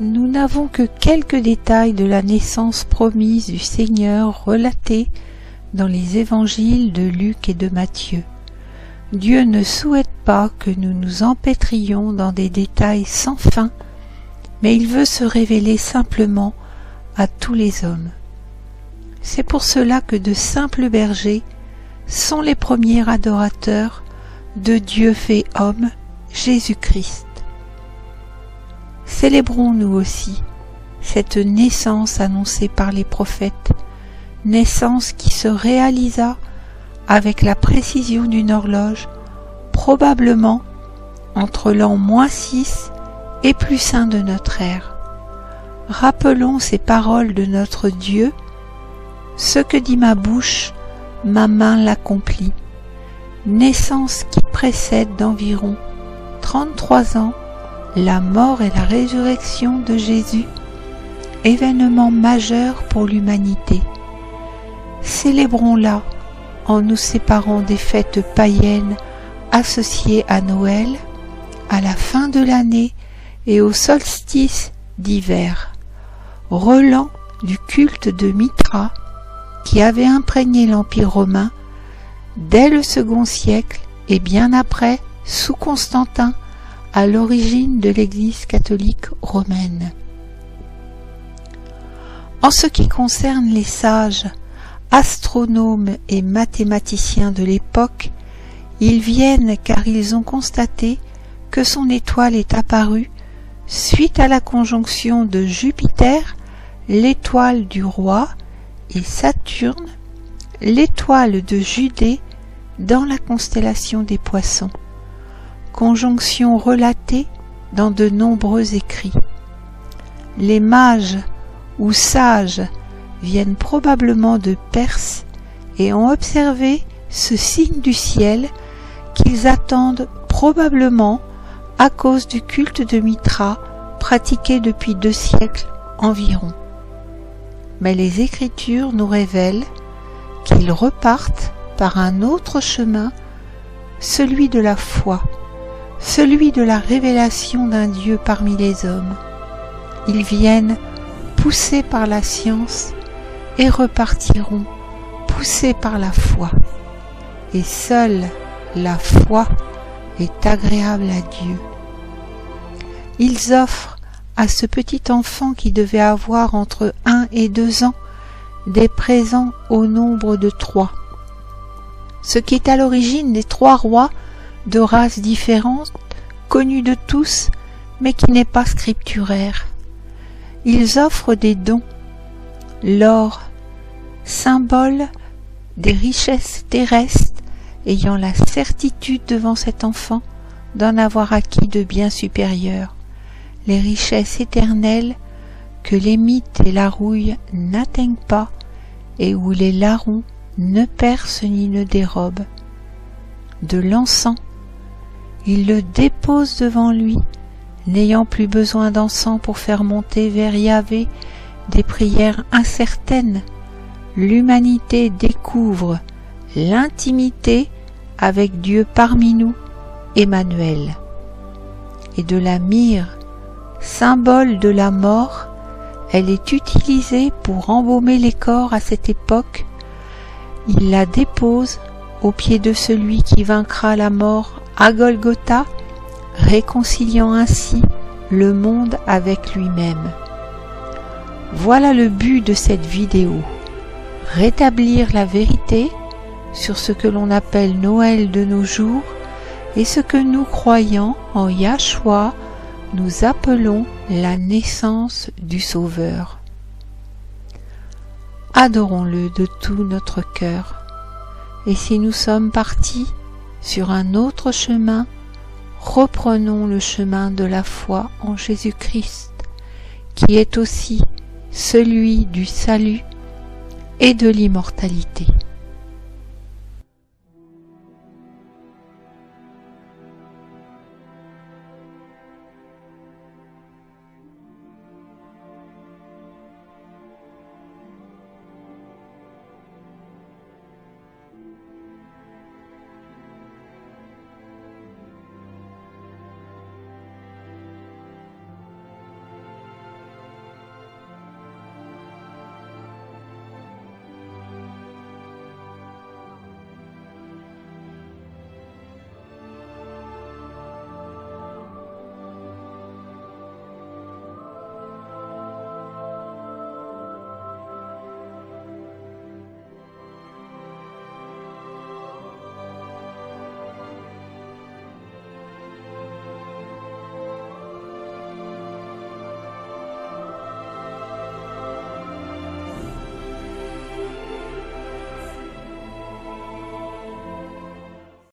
Nous n'avons que quelques détails de la naissance promise du Seigneur relatés dans les évangiles de Luc et de Matthieu. Dieu ne souhaite pas que nous nous empêtrions dans des détails sans fin, mais il veut se révéler simplement à tous les hommes. C'est pour cela que de simples bergers sont les premiers adorateurs de Dieu fait homme, Jésus-Christ. Célébrons nous aussi cette naissance annoncée par les prophètes, naissance qui se réalisa avec la précision d'une horloge, probablement entre l'an -6 et +1 de notre ère. Rappelons ces paroles de notre Dieu: ce que dit ma bouche, ma main l'accomplit. Naissance qui précède d'environ 33 ans la mort et la résurrection de Jésus, événement majeur pour l'humanité. Célébrons-la en nous séparant des fêtes païennes associées à Noël, à la fin de l'année et au solstice d'hiver, relents du culte de Mithra qui avait imprégné l'Empire romain dès le second siècle et bien après sous Constantin, à l'origine de l'Église catholique romaine. En ce qui concerne les sages, astronomes et mathématiciens de l'époque, ils viennent car ils ont constaté que son étoile est apparue suite à la conjonction de Jupiter, l'étoile du roi, et Saturne, l'étoile de Judée, dans la constellation des Poissons. Conjonction relatée dans de nombreux écrits. Les mages ou sages viennent probablement de Perse et ont observé ce signe du ciel qu'ils attendent probablement à cause du culte de Mithra pratiqué depuis 2 siècles environ. Mais les Écritures nous révèlent qu'ils repartent par un autre chemin, celui de la foi, celui de la révélation d'un Dieu parmi les hommes. Ils viennent poussés par la science et repartiront poussés par la foi. Et seule la foi est agréable à Dieu. Ils offrent à ce petit enfant qui devait avoir entre 1 et 2 ans des présents au nombre de 3, ce qui est à l'origine des 3 rois de races différentes, connus de tous, mais qui n'est pas scripturaire. Ils offrent des dons, l'or, symbole des richesses terrestres, ayant la certitude devant cet enfant d'en avoir acquis de biens supérieurs, les richesses éternelles que les mythes et la rouille n'atteignent pas et où les larrons ne percent ni ne dérobent. De l'encens, il le dépose devant lui, n'ayant plus besoin d'encens pour faire monter vers Yahvé des prières incertaines. L'humanité découvre l'intimité avec Dieu parmi nous, Emmanuel. Et de la myrrhe, symbole de la mort, elle est utilisée pour embaumer les corps à cette époque. Il la dépose au pied de celui qui vaincra la mort à Golgotha, réconciliant ainsi le monde avec lui-même. Voilà le but de cette vidéo: rétablir la vérité sur ce que l'on appelle Noël de nos jours et ce que nous, croyants en Yahshua, nous appelons la naissance du Sauveur. Adorons-le de tout notre cœur. Et si nous sommes partis sur un autre chemin, reprenons le chemin de la foi en Jésus-Christ, qui est aussi celui du salut et de l'immortalité.